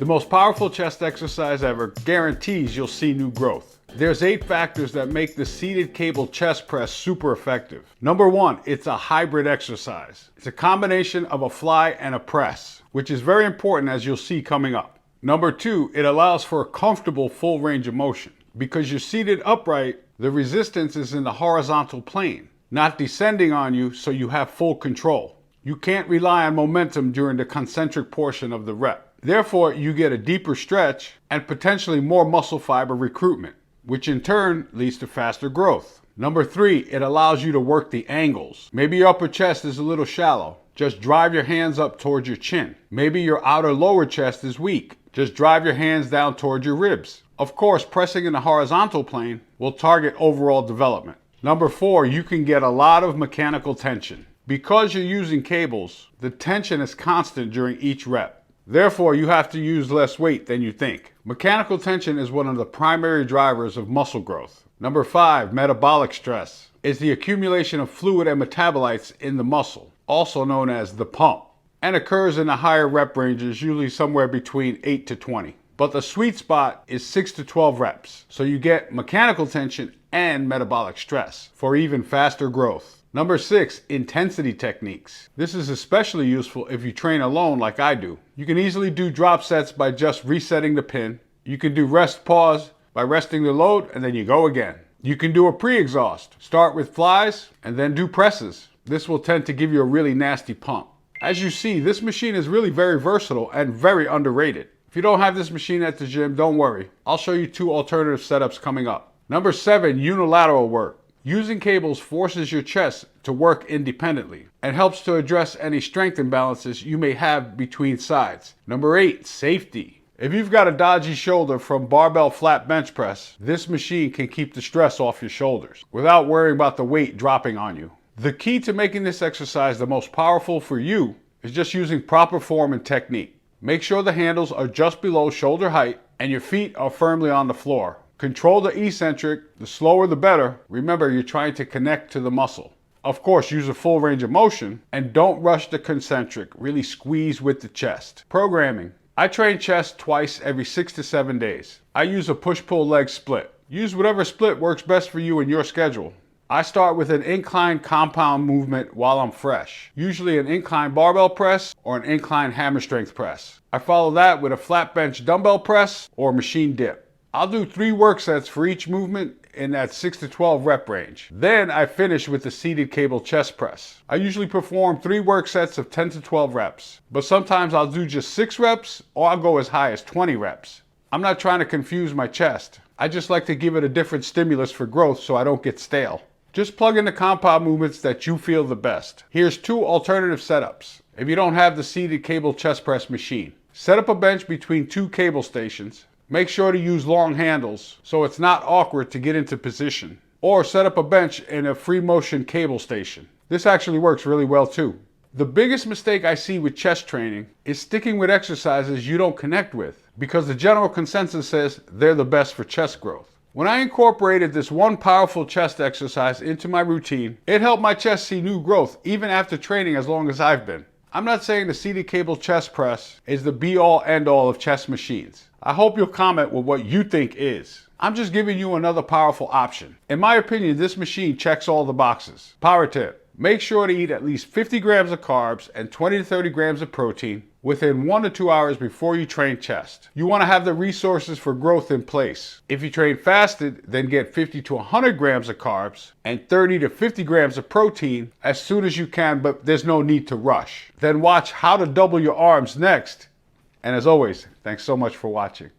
The most powerful chest exercise ever guarantees you'll see new growth. There's 8 factors that make the seated cable chest press super effective. Number 1, it's a hybrid exercise. It's a combination of a fly and a press, which is very important as you'll see coming up. Number 2, it allows for a comfortable full range of motion. Because you're seated upright, the resistance is in the horizontal plane, not descending on you, so you have full control. You can't rely on momentum during the concentric portion of the rep. Therefore, you get a deeper stretch and potentially more muscle fiber recruitment, which in turn leads to faster growth. Number 3, it allows you to work the angles. Maybe your upper chest is a little shallow. Just drive your hands up towards your chin. Maybe your outer lower chest is weak. Just drive your hands down towards your ribs. Of course, pressing in the horizontal plane will target overall development. Number 4, you can get a lot of mechanical tension. Because you're using cables, the tension is constant during each rep. Therefore, you have to use less weight than you think. Mechanical tension is one of the primary drivers of muscle growth. Number 5, metabolic stress, is the accumulation of fluid and metabolites in the muscle, also known as the pump, and occurs in the higher rep ranges, usually somewhere between 8 to 20. But the sweet spot is 6 to 12 reps, so you get mechanical tension and metabolic stress for even faster growth. Number 6, intensity techniques. This is especially useful if you train alone like I do. You can easily do drop sets by just resetting the pin. You can do rest pause by resting the load and then you go again. You can do a pre-exhaust. Start with flies and then do presses. This will tend to give you a really nasty pump. As you see, this machine is really very versatile and very underrated. If you don't have this machine at the gym, don't worry. I'll show you 2 alternative setups coming up. Number 7, unilateral work. Using cables forces your chest to work independently and helps to address any strength imbalances you may have between sides. Number 8, safety. If you've got a dodgy shoulder from barbell flat bench press, this machine can keep the stress off your shoulders without worrying about the weight dropping on you. The key to making this exercise the most powerful for you is just using proper form and technique. Make sure the handles are just below shoulder height and your feet are firmly on the floor. Control the eccentric, the slower the better. Remember, you're trying to connect to the muscle. Of course, use a full range of motion and don't rush the concentric. Really squeeze with the chest. Programming. I train chest twice every 6 to 7 days. I use a push-pull leg split. Use whatever split works best for you and your schedule. I start with an incline compound movement while I'm fresh. Usually an incline barbell press or an incline hammer strength press. I follow that with a flat bench dumbbell press or machine dip. I'll do 3 work sets for each movement in that 6 to 12 rep range. Then I finish with the seated cable chest press. I usually perform 3 work sets of 10 to 12 reps, but sometimes I'll do just 6 reps or I'll go as high as 20 reps. I'm not trying to confuse my chest. I just like to give it a different stimulus for growth so I don't get stale. Just plug in the compound movements that you feel the best. Here's 2 alternative setups. If you don't have the seated cable chest press machine, set up a bench between 2 cable stations. Make sure to use long handles so it's not awkward to get into position. Or set up a bench in a free motion cable station. This actually works really well too. The biggest mistake I see with chest training is sticking with exercises you don't connect with because the general consensus says they're the best for chest growth. When I incorporated this one powerful chest exercise into my routine, it helped my chest see new growth even after training as long as I've been. I'm not saying the seated cable chest press is the be-all end-all of chest machines. I hope you'll comment with what you think is. I'm just giving you another powerful option. In my opinion, this machine checks all the boxes. Power tip: make sure to eat at least 50 grams of carbs and 20 to 30 grams of protein within 1 to 2 hours before you train chest. You want to have the resources for growth in place. If you train fasted, then get 50 to 100 grams of carbs and 30 to 50 grams of protein as soon as you can, but there's no need to rush. Then watch how to double your arms next. And as always, thanks so much for watching.